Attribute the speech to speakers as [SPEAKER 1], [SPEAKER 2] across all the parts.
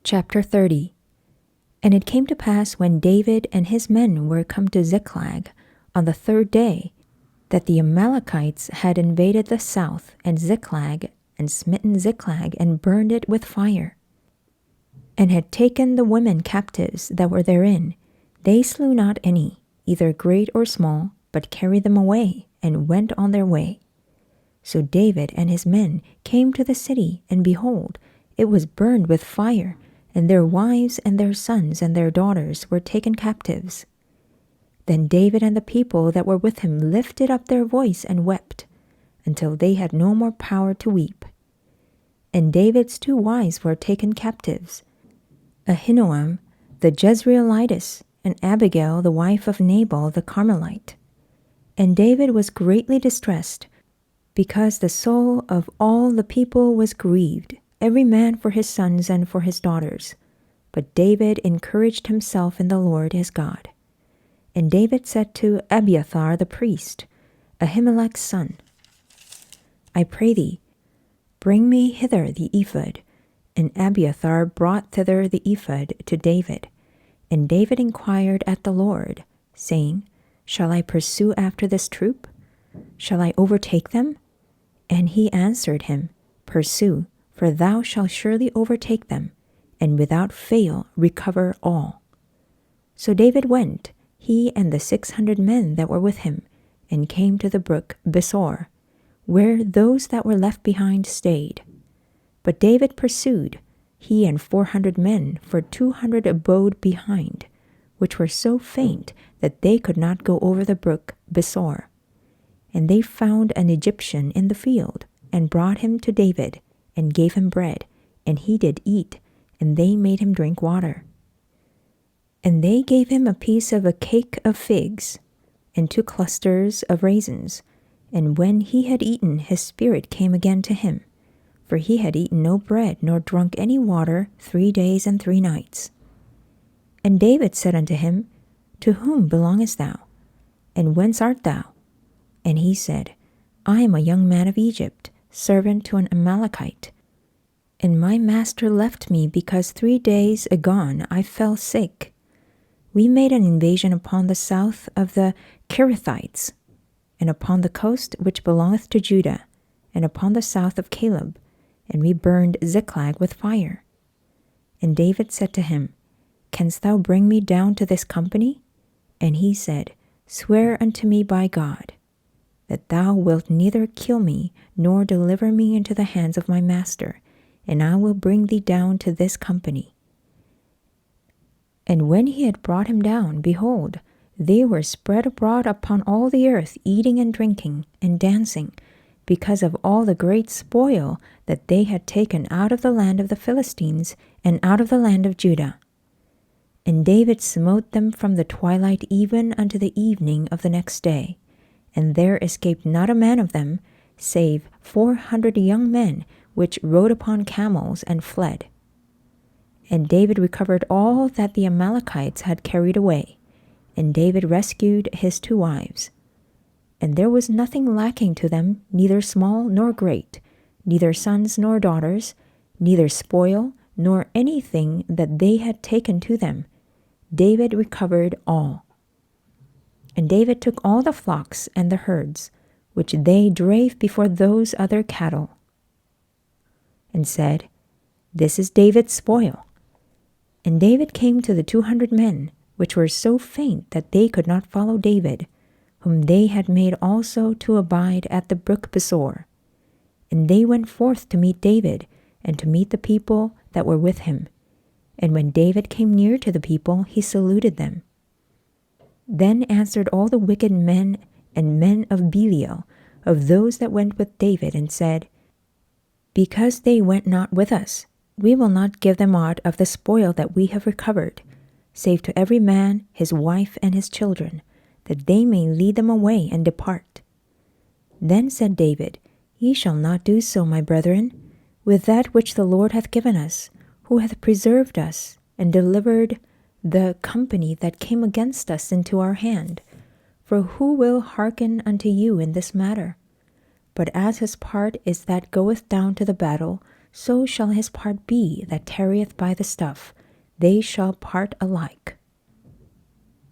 [SPEAKER 1] Chapter 30. And it came to pass when David and his men were come to Ziklag on the third day, that the Amalekites had invaded the south and Ziklag, and smitten Ziklag, and burned it with fire, and had taken the women captives that were therein. They slew not any, either great or small, but carried them away, and went on their way. So David and his men came to the city, and behold, it was burned with fire, and their wives and their sons and their daughters were taken captives. Then David and the people that were with him lifted up their voice and wept, until they had no more power to weep. And David's 2 wives were taken captives, Ahinoam the Jezreelitess, and Abigail the wife of Nabal the Carmelite. And David was greatly distressed, because the soul of all the people was grieved, every man for his sons and for his daughters. But David encouraged himself in the Lord his God. And David said to Abiathar the priest, Ahimelech's son, I pray thee, bring me hither the ephod. And Abiathar brought thither the ephod to David. And David inquired at the Lord, saying, Shall I pursue after this troop? Shall I overtake them? And he answered him, Pursue, for thou shalt surely overtake them, and without fail recover all. So David went, he and the 600 men that were with him, and came to the brook Besor, where those that were left behind stayed. But David pursued, he and 400 men, for 200 abode behind, which were so faint that they could not go over the brook Besor. And they found an Egyptian in the field, and brought him to David, and gave him bread, and he did eat, and they made him drink water. And they gave him a piece of a cake of figs, and 2 clusters of raisins. And when he had eaten, his spirit came again to him, for he had eaten no bread, nor drunk any water 3 days and 3 nights. And David said unto him, To whom belongest thou? And whence art thou? And he said, I am a young man of Egypt, servant to an Amalekite. And my master left me, because 3 days agone I fell sick. We made an invasion upon the south of the Kerethites, and upon the coast which belongeth to Judah, and upon the south of Caleb, and we burned Ziklag with fire. And David said to him, Canst thou bring me down to this company? And he said, Swear unto me by God, that thou wilt neither kill me, nor deliver me into the hands of my master, and I will bring thee down to this company. And when he had brought him down, behold, they were spread abroad upon all the earth, eating and drinking and dancing, because of all the great spoil that they had taken out of the land of the Philistines and out of the land of Judah. And David smote them from the twilight even unto the evening of the next day, and there escaped not a man of them, save 400 young men, which rode upon camels and fled. And David recovered all that the Amalekites had carried away, and David rescued his 2 wives. And there was nothing lacking to them, neither small nor great, neither sons nor daughters, neither spoil, nor anything that they had taken to them. David recovered all. And David took all the flocks and the herds, which they drave before those other cattle, and said, This is David's spoil. And David came to the 200 men, which were so faint that they could not follow David, whom they had made also to abide at the brook Besor. And they went forth to meet David, and to meet the people that were with him. And when David came near to the people, he saluted them. Then answered all the wicked men and men of Belial, of those that went with David, and said, Because they went not with us, we will not give them aught of the spoil that we have recovered, save to every man his wife and his children, that they may lead them away and depart. Then said David, Ye shall not do so, my brethren, with that which the Lord hath given us, who hath preserved us, and delivered the company that came against us into our hand. For who will hearken unto you in this matter? But as his part is that goeth down to the battle, so shall his part be that tarrieth by the stuff, they shall part alike.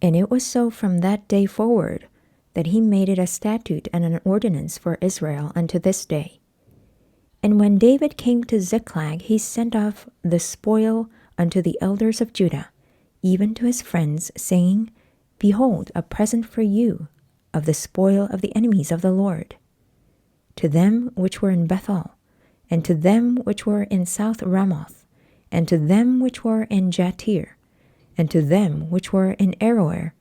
[SPEAKER 1] And it was so from that day forward, that he made it a statute and an ordinance for Israel unto this day. And when David came to Ziklag, he sent off the spoil unto the elders of Judah, even to his friends, saying, Behold, a present for you of the spoil of the enemies of the Lord. To them which were in Bethel, and to them which were in South Ramoth, and to them which were in Jatir, and to them which were in Aroer,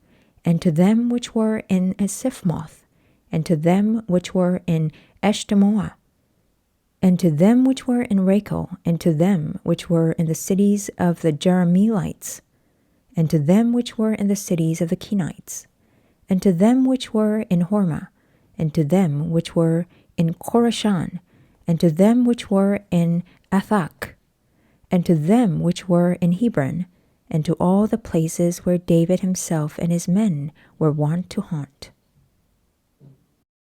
[SPEAKER 1] and to them which were in Siphmoth, and to them which were in Eshtemoa, and to them which were in Rachel, and to them which were in the cities of the Jerahmeelites, and to them which were in the cities of the Kenites, and to them which were in Hormah, and to them which were in Korashan, and to them which were in Athak, and to them which were in Hebron, and to all the places where David himself and his men were wont to haunt.